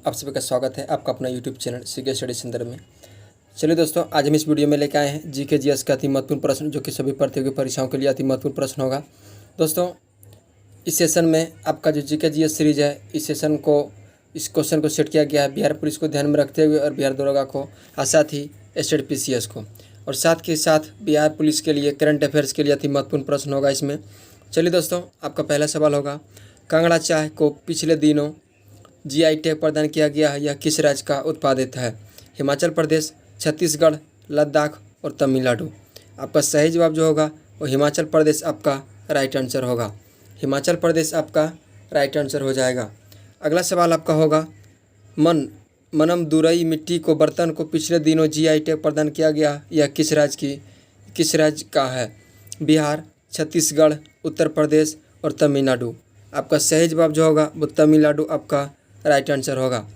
आप सभी का स्वागत है आपका अपना YouTube channel CK study centre में। चलिए दोस्तों, आज हम इस वीडियो में लेकर आए हैं जीके जीएस का अति महत्वपूर्ण प्रश्न, जो कि सभी प्रतियोगी परीक्षाओं के लिए अति महत्वपूर्ण प्रश्न होगा। दोस्तों, इस सेशन में आपका जो जीके जीएस सीरीज है, इस क्वेश्चन को सेट किया गया है बिहार पुलिस को ध्यान में रखते हुए और बिहार दरोगा को, और साथ ही स्टेट पीसीएस को, और साथ के साथ बिहार पुलिस के लिए करंट अफेयर्स के लिए अति महत्वपूर्ण प्रश्न होगा इसमें। चलिए दोस्तों, आपका पहला सवाल होगा, कांगड़ा चाय को पिछले दिनों जीआई टैग प्रदान किया गया है, यह किस राज्य का उत्पादित है? हिमाचल प्रदेश, छत्तीसगढ़, लद्दाख और तमिलनाडु। आपका सही जवाब जो होगा वो हिमाचल प्रदेश आपका राइट आंसर होगा। हिमाचल प्रदेश आपका राइट आंसर हो जाएगा। अगला सवाल आपका होगा, मनम दुरई मिट्टी को बर्तन को पिछले दिनों जीआई टैग प्रदान किया गया, यह किस राज्य का है? बिहार, छत्तीसगढ़, उत्तर प्रदेश और तमिलनाडु। आपका सही जवाब जो होगा वो तमिलनाडु आपका राइट आंसर होगा।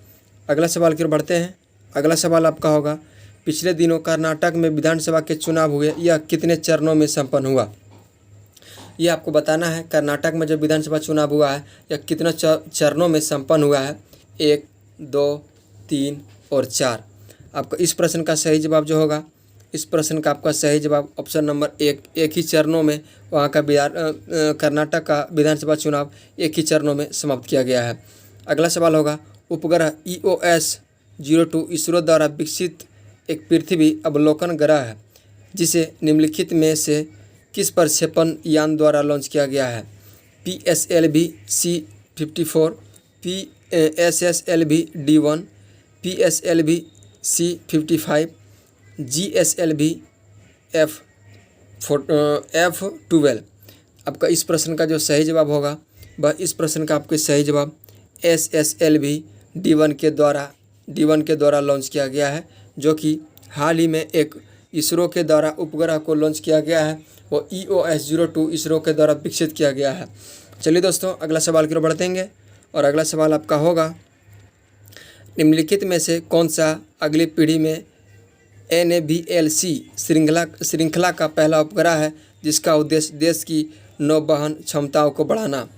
अगला सवाल की ओर बढ़ते हैं। अगला सवाल आपका होगा, पिछले दिनों कर्नाटक में विधानसभा के चुनाव हुए, यह कितने चरणों में संपन्न हुआ? ये आपको बताना है। कर्नाटक में जब विधानसभा चुनाव हुआ है, यह कितने चरणों में संपन्न हुआ है? 1, 2, 3 और 4। आपका इस प्रश्न का सही जवाब जो होगा, इस प्रश्न का आपका सही जवाब ऑप्शन नंबर 1, एक ही चरणों में वहाँ का कर्नाटक का विधानसभा चुनाव एक ही चरणों में समाप्त किया गया है। अगला सवाल होगा, उपग्रह EOS-02 इसरो द्वारा विकसित एक पृथ्वी अवलोकन ग्रह है, जिसे निम्नलिखित में से किस प्रक्षेपण यान द्वारा लॉन्च किया गया है? PSLV-C-54, SSLV-D1, PSLV-C-55, GSLV-F12। आपका इस प्रश्न का जो सही जवाब होगा वह इस प्रश्न का आपके सही जवाब SSLV-D1 के द्वारा लॉन्च किया गया है, जो कि हाल ही में एक इसरो के द्वारा उपग्रह को लॉन्च किया गया है। वो EOS-02 इसरो के द्वारा विकसित किया गया है। चलिए दोस्तों, अगला सवाल की ओर बढ़ेंगे और अगला सवाल आपका होगा, निम्नलिखित में से कौन सा अगली पीढ़ी में NAVLC श्रृंखला का पहला उपग्रह है, जिसका उद्देश्य देश की नौवहन क्षमताओं को बढ़ाना?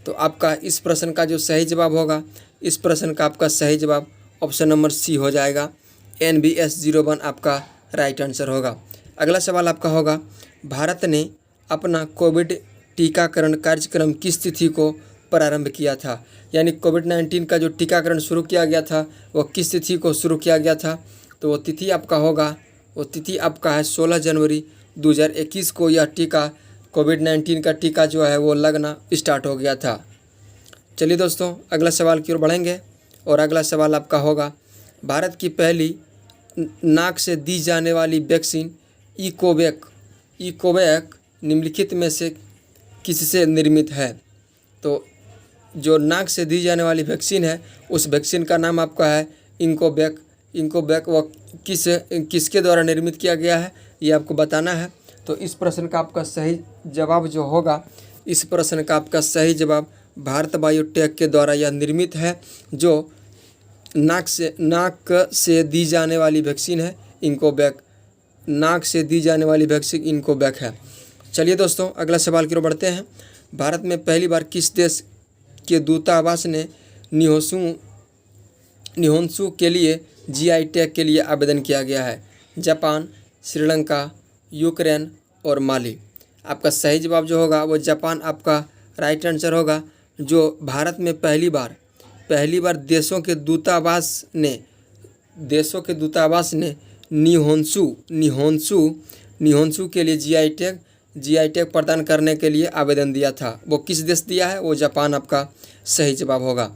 तो आपका इस प्रश्न का जो सही जवाब होगा, इस प्रश्न का आपका सही जवाब ऑप्शन नंबर सी हो जाएगा। NVS-01 आपका राइट आंसर होगा। अगला सवाल आपका होगा, भारत ने अपना कोविड टीकाकरण कार्यक्रम किस तिथि को प्रारंभ किया था? यानी कोविड-19 का जो टीकाकरण शुरू किया गया था वो किस तिथि को शुरू किया गया था? तो वो तिथि आपका होगा, वो तिथि आपका है 16 जनवरी 2021 को यह टीका कोविड-19 का टीका जो है वो लगना स्टार्ट हो गया था। चलिए दोस्तों, अगला सवाल की ओर बढ़ेंगे और अगला सवाल आपका होगा, भारत की पहली नाक से दी जाने वाली वैक्सीन इकोवैक निम्नलिखित में से किससे निर्मित है? तो जो नाक से दी जाने वाली वैक्सीन है, उस वैक्सीन का नाम आपका है इकोवैक। वो किसके द्वारा निर्मित किया गया है ये आपको बताना है। तो इस प्रश्न का आपका सही जवाब जो होगा, इस प्रश्न का आपका सही जवाब भारत बायोटेक के द्वारा यह निर्मित है, जो नाक से दी जाने वाली वैक्सीन है इकोवैक। नाक से दी जाने वाली वैक्सीन इकोवैक है। चलिए दोस्तों, अगला सवाल की ओर बढ़ते हैं। भारत में पहली बार किस देश के दूतावास ने निहोंसू के लिए जीआई टैग के लिए आवेदन किया गया है? जापान, श्रीलंका, यूक्रेन और माली। आपका सही जवाब जो होगा वो जापान आपका राइट आंसर होगा। जो भारत में पहली बार देशों के दूतावास ने निहोंसू के लिए जीआई टैग प्रदान करने के लिए आवेदन दिया था। वो किस देश दिया है? वो जापान आपका सही जवाब होगा।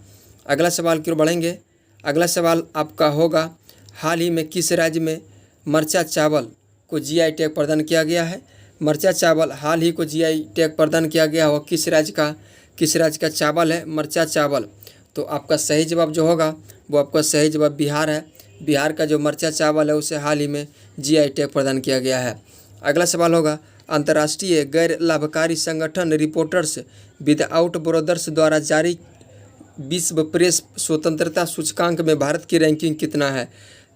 अगला सवाल की ओर बढ़ेंगे। अगला सवाल आपका होगा, हाल ही में किस राज्य में मरचा चावल को जीआई टैग प्रदान किया गया है? मरचा चावल हाल ही को जीआई टैग प्रदान किया गया है, वो किस राज्य का चावल है? मरचा चावल। तो आपका सही जवाब जो होगा वो आपका सही जवाब बिहार है। बिहार का जो मरचा चावल है उसे हाल ही में जीआई टैग प्रदान किया गया है। अगला सवाल होगा, अंतर्राष्ट्रीय गैर लाभकारी संगठन रिपोर्टर्स विदाउट बॉर्डर्स द्वारा जारी विश्व प्रेस स्वतंत्रता सूचकांक में भारत की रैंकिंग कितना है?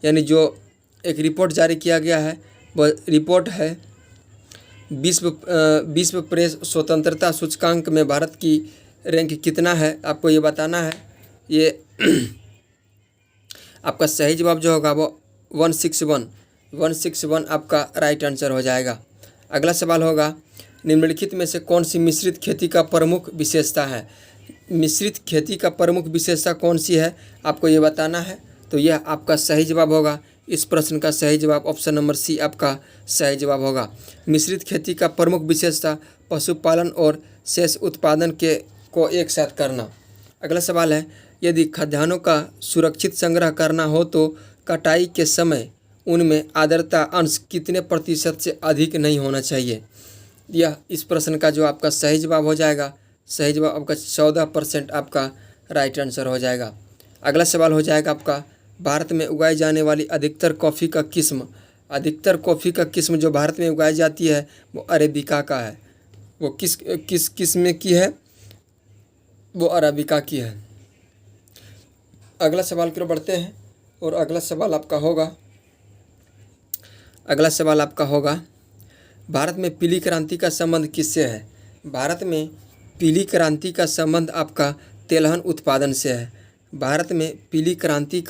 यानी जो एक रिपोर्ट जारी किया गया है वह रिपोर्ट है विश्व प्रेस स्वतंत्रता सूचकांक में भारत की रैंक कितना है, आपको ये बताना है। ये आपका सही जवाब जो होगा वो 161 आपका राइट आंसर हो जाएगा। अगला सवाल होगा, निम्नलिखित में से कौन सी मिश्रित खेती का प्रमुख विशेषता है? मिश्रित खेती का प्रमुख विशेषता कौन सी है आपको ये बताना है। तो यह आपका सही जवाब होगा। इस प्रश्न का सही जवाब ऑप्शन नंबर सी आपका सही जवाब होगा। मिश्रित खेती का प्रमुख विशेषता पशुपालन और शेष उत्पादन को एक साथ करना। अगला सवाल है, यदि खाद्यान्नों का सुरक्षित संग्रह करना हो तो कटाई के समय उनमें आर्द्रता अंश कितने प्रतिशत से अधिक नहीं होना चाहिए? यह इस प्रश्न का जो आपका सही जवाब हो जाएगा, सही जवाब आपका 14% आपका राइट आंसर हो जाएगा। अगला सवाल हो जाएगा आपका, भारत में उगाई जाने वाली अधिकतर कॉफ़ी का किस्म जो भारत में उगाई जाती है वो अरेबिका का है। वो किस किस्म की है? वो अरेबिका की है। अगला सवाल की ओर बढ़ते हैं और अगला सवाल आपका होगा, भारत में पीली क्रांति का संबंध किससे है? भारत में पीली क्रांति का संबंध आपका तिलहन उत्पादन से है। भारत में पीली क्रांति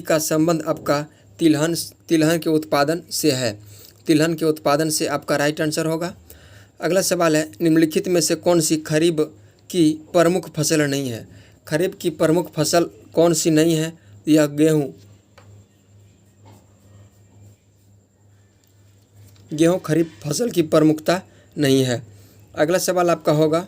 का संबंध आपका तिलहन के उत्पादन से है। तिलहन के उत्पादन से आपका राइट आंसर होगा। अगला सवाल है, निम्नलिखित में से कौन सी खरीफ की प्रमुख फसल नहीं है? खरीफ की प्रमुख फसल कौन सी नहीं है? यह गेहूँ खरीफ फसल की प्रमुखता नहीं है। अगला सवाल आपका होगा,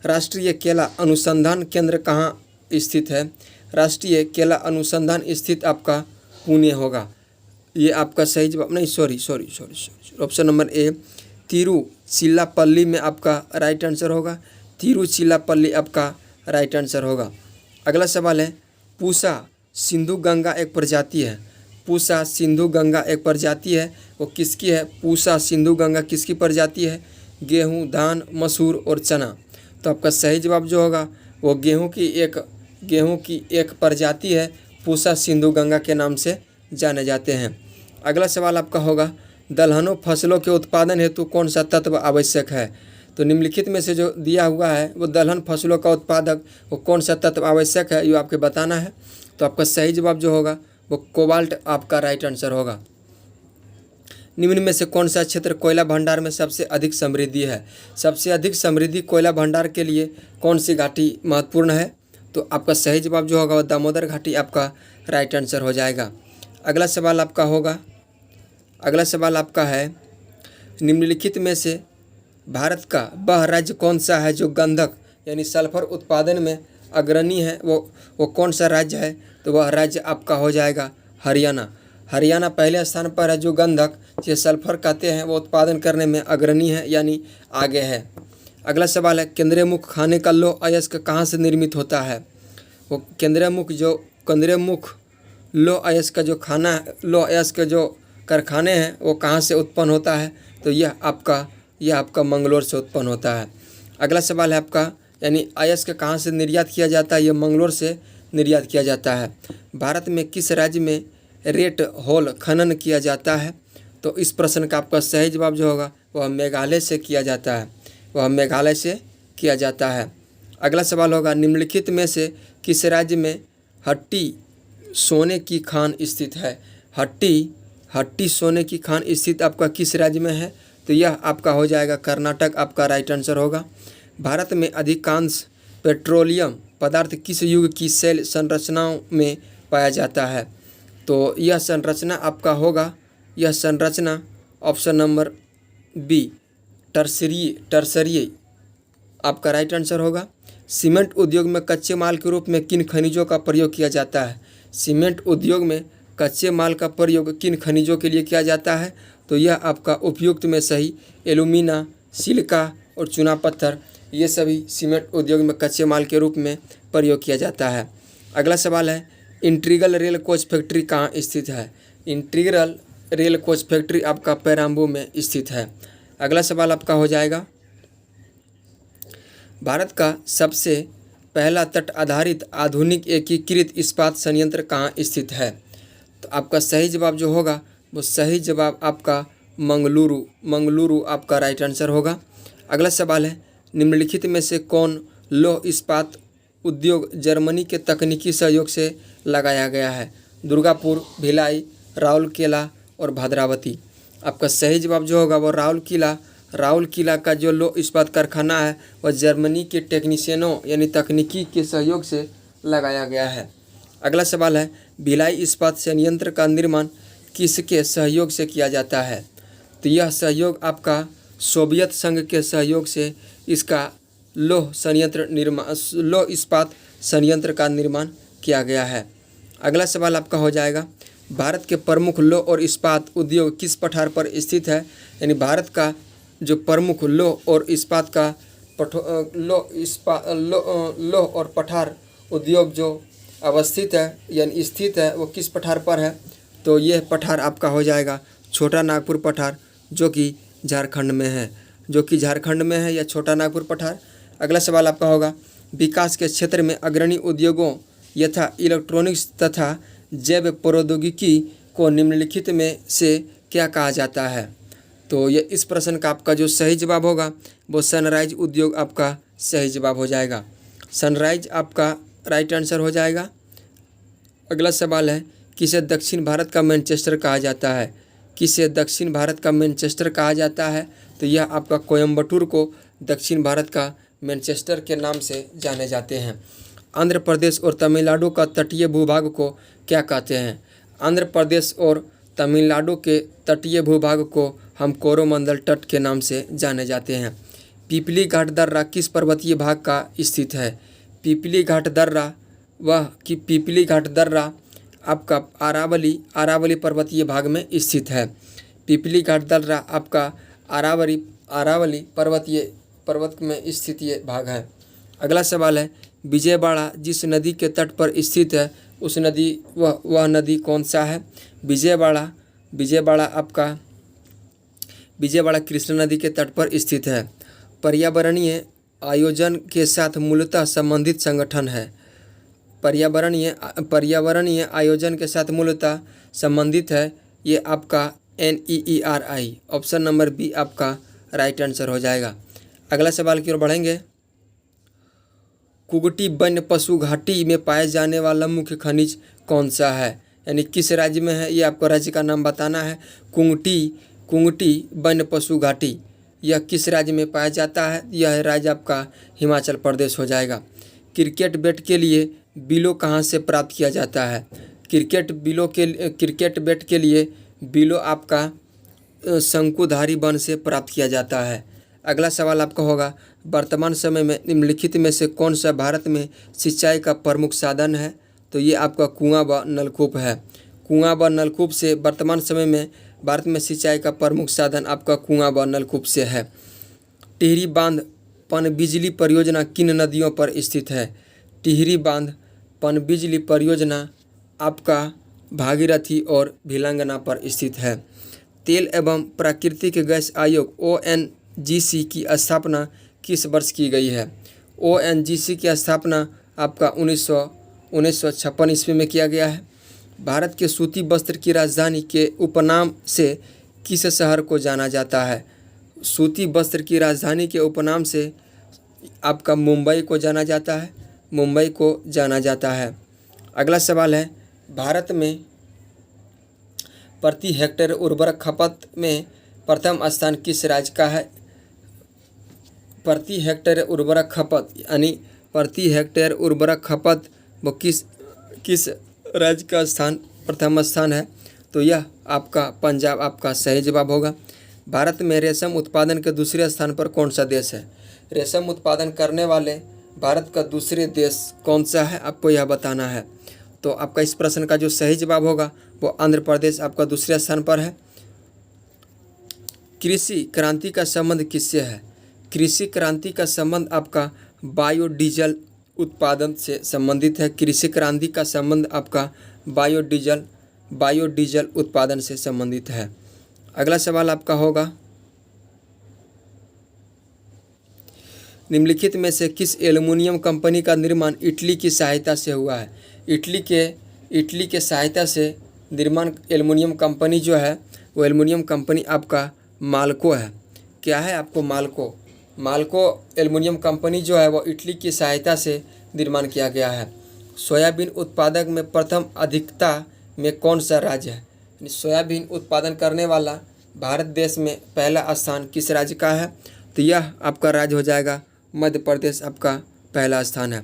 राष्ट्रीय केला अनुसंधान केंद्र कहाँ स्थित है? राष्ट्रीय केला अनुसंधान स्थित आपका पुणे होगा। ये आपका सही जवाब नहीं, sorry option number A Tiruchirappalli में आपका राइट आंसर होगा। तिरुचिरापल्ली आपका राइट आंसर होगा। अगला सवाल है, पूसा सिंधु गंगा एक प्रजाति है। पूसा सिंधु गंगा एक प्रजाति है, वो किसकी है? पूसा सिंधु गंगा किसकी प्रजाति है? गेहूँ, धान, मसूर और चना। तो आपका सही जवाब जो होगा वो गेहूँ की एक प्रजाति है। पूसा सिंधु गंगा के नाम से जाने जाते हैं। अगला सवाल आपका होगा, दलहनों फसलों के उत्पादन हेतु कौन सा तत्व आवश्यक है? तो निम्नलिखित में से जो दिया हुआ है वो दलहन फसलों का उत्पादक वो कौन सा तत्व आवश्यक है, ये आपको बताना है। तो आपका सही जवाब जो होगा वो कोबाल्ट आपका राइट आंसर होगा। निम्न में से कौन सा क्षेत्र कोयला भंडार में सबसे अधिक समृद्धि है? सबसे अधिक समृद्धि कोयला भंडार के लिए कौन सी घाटी महत्वपूर्ण है? तो आपका सही जवाब जो होगा वो दामोदर घाटी आपका राइट आंसर हो जाएगा। अगला सवाल आपका है, निम्नलिखित में से भारत का वह राज्य कौन सा है जो गंधक यानी सल्फर उत्पादन में अग्रणी है? वो कौन सा राज्य है? तो वह राज्य आपका हो जाएगा हरियाणा। हरियाणा पहले स्थान पर है जो गंधक जिसे सल्फर कहते हैं वो उत्पादन करने में अग्रणी है यानी आगे है। अगला सवाल है, केंद्रीय मुख खाने का लौह अयस्क कहाँ से निर्मित होता है? वो केंद्रीय मुख लौह अयस्क का जो कारखाने हैं वो कहाँ से उत्पन्न होता है? तो यह आपका मंगलोर से उत्पन्न होता है। अगला सवाल है आपका, यानी अयस्क कहाँ से निर्यात किया जाता है? यह मंगलोर से निर्यात किया जाता है। भारत में किस राज्य में रेट होल खनन किया जाता है? तो इस प्रश्न का आपका सही जवाब जो होगा वह मेघालय से किया जाता है। अगला सवाल होगा, निम्नलिखित में से किस राज्य में हट्टी सोने की खान स्थित है? हट्टी सोने की खान स्थित आपका किस राज्य में है? तो यह आपका हो जाएगा कर्नाटक आपका राइट आंसर होगा। भारत में अधिकांश पेट्रोलियम पदार्थ किस युग की शैल संरचनाओं में पाया जाता है? तो यह संरचना आपका होगा, यह संरचना ऑप्शन नंबर बी टर्सरी आपका राइट आंसर होगा। सीमेंट उद्योग में कच्चे माल के रूप में किन खनिजों का प्रयोग किया जाता है? सीमेंट उद्योग में कच्चे माल का प्रयोग किन खनिजों के लिए किया जाता है? तो यह आपका उपयुक्त में सही एल्यूमिना, सिलिका और चूना पत्थर ये सभी सीमेंट उद्योग में कच्चे माल के रूप में प्रयोग किया जाता है। अगला सवाल है, इंटीग्रल रेल कोच फैक्ट्री कहाँ स्थित है? इंटीग्रल रेल कोच फैक्ट्री आपका पेराम्बू में स्थित है। अगला सवाल आपका हो जाएगा, भारत का सबसे पहला तट आधारित आधुनिक एकीकृत इस्पात संयंत्र कहाँ स्थित है? तो आपका सही जवाब जो होगा वो सही जवाब आपका मंगलुरु आपका राइट आंसर होगा। अगला सवाल है, निम्नलिखित में से कौन लौह इस्पात उद्योग जर्मनी के तकनीकी सहयोग से लगाया गया है? दुर्गापुर, भिलाई, राउरकेला और भद्रावती। आपका सही जवाब जो होगा वो राउरकेला का जो लौह इस्पात कारखाना है वह जर्मनी के टेक्नीशियनों यानी तकनीकी के सहयोग से लगाया गया है। अगला सवाल है, भिलाई इस्पात संयंत्र का निर्माण किसके सहयोग से किया जाता है? तो यह सहयोग आपका सोवियत संघ के सहयोग से इसका लौह इस्पात संयंत्र का निर्माण किया गया है। अगला सवाल आपका हो जाएगा, भारत के प्रमुख लौह और इस्पात उद्योग किस पठार पर स्थित है? यानी भारत का जो प्रमुख लौह और इस्पात का लौह और पठार उद्योग जो अवस्थित है यानी स्थित है वो किस पठार पर है? तो यह पठार आपका हो जाएगा छोटा नागपुर पठार, जो कि झारखंड में है या छोटा नागपुर पठार। अगला सवाल आपका होगा, विकास के क्षेत्र में अग्रणी उद्योगों यथा इलेक्ट्रॉनिक्स तथा जैव प्रौद्योगिकी को निम्नलिखित में से क्या कहा जाता है? तो ये इस प्रश्न का आपका जो सही जवाब होगा वो सनराइज उद्योग आपका सही जवाब हो जाएगा। सनराइज आपका राइट आंसर हो जाएगा। अगला सवाल है, किसे दक्षिण भारत का मैनचेस्टर कहा जाता है? किसे दक्षिण भारत का मैनचेस्टर कहा जाता है? तो यह आपका कोयम्बटूर को दक्षिण भारत का मैनचेस्टर के नाम से जाने जाते हैं। आंध्र प्रदेश और तमिलनाडु का तटीय भूभाग को क्या कहते हैं? आंध्र प्रदेश और तमिलनाडु के तटीय भूभाग को हम कोरोमंडल तट के नाम से जाने जाते हैं। पिपली घाट दर्रा किस पर्वतीय भाग का स्थित है? पिपली घाट दर्रा आपका अरावली पर्वतीय भाग में स्थित है। पिपली घाट दर्रा आपका अरावली पर्वत में स्थित ये भाग है। अगला सवाल है, विजयवाड़ा जिस नदी के तट पर स्थित है उस नदी वह नदी कौन सा है? विजयवाड़ा कृष्णा नदी के तट पर स्थित है। पर्यावरणीय आयोजन के साथ मूलतः संबंधित संगठन है। पर्यावरणीय आयोजन के साथ मूलतः संबंधित है ये आपका NEERI। ऑप्शन नंबर बी आपका राइट आंसर हो जाएगा। अगला सवाल की ओर बढ़ेंगे, कुगटी वन्य पशु घाटी में पाए जाने वाला मुख्य खनिज कौन सा है? यानी किस राज्य में है, ये आपको राज्य का नाम बताना है। कुंगटी वन्य पशु घाटी यह किस राज्य में पाया जाता है? यह राज्य आपका हिमाचल प्रदेश हो जाएगा। क्रिकेट बैट के लिए बिलो कहाँ से प्राप्त किया जाता है? क्रिकेट बैट के लिए बिलो आपका शंकुधारी वन से प्राप्त किया जाता है। अगला सवाल आपका होगा, वर्तमान समय में निम्नलिखित में से कौन सा भारत में सिंचाई का प्रमुख साधन है? तो ये आपका कुआं व नलकूप है। कुआं व नलकूप से वर्तमान समय में भारत में सिंचाई का प्रमुख साधन आपका कुआं व नलकूप से है। टिहरी बांध पनबिजली परियोजना किन नदियों पर स्थित है? टिहरी बांध पनबिजली परियोजना आपका भागीरथी और भिलंगना पर स्थित है। तेल एवं प्राकृतिक गैस आयोग ONGC की स्थापना किस वर्ष की गई है? ONGC की स्थापना आपका 1956 ईस्वी में किया गया है। भारत के सूती वस्त्र की राजधानी के उपनाम से किस शहर को जाना जाता है? सूती वस्त्र की राजधानी के उपनाम से आपका मुंबई को जाना जाता है। अगला सवाल है, भारत में प्रति हेक्टेयर उर्वरक खपत में प्रथम स्थान किस राज्य का है? प्रति हेक्टेयर उर्वरक खपत वो किस राज्य का प्रथम स्थान है? तो यह आपका पंजाब आपका सही जवाब होगा। भारत में रेशम उत्पादन के दूसरे स्थान पर कौन सा देश है? रेशम उत्पादन करने वाले भारत का दूसरे देश कौन सा है, आपको यह बताना है। तो आपका इस प्रश्न का जो सही जवाब होगा वो आंध्र प्रदेश आपका दूसरे स्थान पर है। कृषि क्रांति का संबंध किससे है? कृषि क्रांति का संबंध आपका बायोडीजल उत्पादन से संबंधित है। कृषि क्रांति का संबंध आपका बायोडीजल उत्पादन से संबंधित है। अगला सवाल आपका होगा, निम्नलिखित में से किस एल्युमिनियम कंपनी का निर्माण इटली की सहायता से हुआ है? इटली के सहायता से निर्माण एल्युमिनियम कंपनी जो है वो एल्युमिनियम कंपनी आपका माल्को है। क्या है आपको? माल्को एल्युमिनियम कंपनी जो है वो इटली की सहायता से निर्माण किया गया है। सोयाबीन उत्पादक में प्रथम अधिकता में कौन सा राज्य है? यानी सोयाबीन उत्पादन करने वाला भारत देश में पहला स्थान किस राज्य का है? तो यह आपका राज्य हो जाएगा मध्य प्रदेश, आपका पहला स्थान है।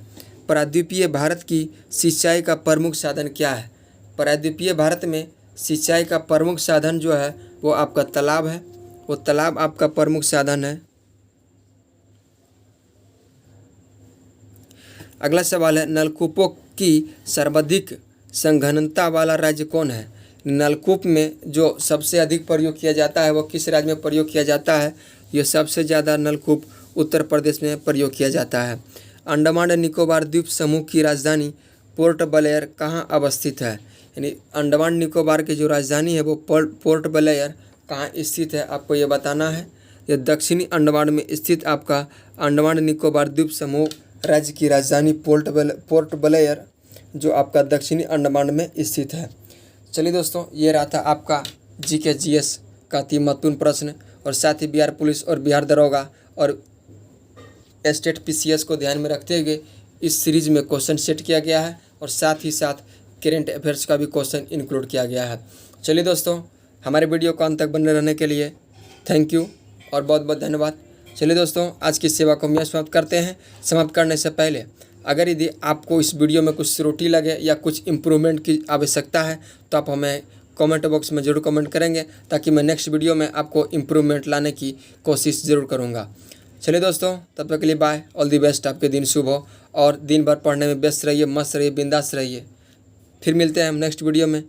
प्रायद्वीपीय भारत की सिंचाई का प्रमुख साधन क्या है? प्रायद्वीपीय भारत में सिंचाई का प्रमुख साधन जो है वो आपका तालाब है, वो तालाब आपका प्रमुख साधन है। अगला सवाल है, नलकूपों की सर्वाधिक संघनता वाला राज्य कौन है? नलकूप में जो सबसे अधिक प्रयोग किया जाता है वो किस राज्य में प्रयोग किया जाता है? ये सबसे ज़्यादा नलकूप उत्तर प्रदेश में प्रयोग किया जाता है। अंडमान निकोबार द्वीप समूह की राजधानी पोर्ट ब्लेयर कहाँ अवस्थित है? यानी अंडमान निकोबार की जो राजधानी है वो पोर्ट ब्लेयर कहाँ स्थित है, आपको ये बताना है। यह दक्षिणी अंडमान में स्थित आपका अंडमान निकोबार द्वीप समूह राज्य की राजधानी पोर्ट ब्लेयर जो आपका दक्षिणी अंडमान में स्थित है। चलिए दोस्तों, ये रहा था आपका जीके जीएस का 3 महत्वपूर्ण प्रश्न, और साथ ही बिहार पुलिस और बिहार दरोगा और स्टेट पीसीएस को ध्यान में रखते हुए इस सीरीज में क्वेश्चन सेट किया गया है, और साथ ही साथ करेंट अफेयर्स का भी क्वेश्चन इंक्लूड किया गया है। चलिए दोस्तों, हमारे वीडियो को अंत तक बने रहने के लिए थैंक यू और बहुत बहुत धन्यवाद। चलिए दोस्तों, आज की सेवा को हम यहाँ समाप्त करते हैं। समाप्त करने से पहले अगर यदि आपको इस वीडियो में कुछ त्रुटि लगे या कुछ इम्प्रूवमेंट की आवश्यकता है तो आप हमें कमेंट बॉक्स में ज़रूर कमेंट करेंगे, ताकि मैं नेक्स्ट वीडियो में आपको इम्प्रूवमेंट लाने की कोशिश ज़रूर करूँगा। चलिए दोस्तों, तब तक के लिए बाय, ऑल दी बेस्ट, आपके दिन शुभ हो और दिन भर पढ़ने में व्यस्त रहिए, मस्त रहिए, बिंदास रहिए। फिर मिलते हैं हम नेक्स्ट वीडियो में।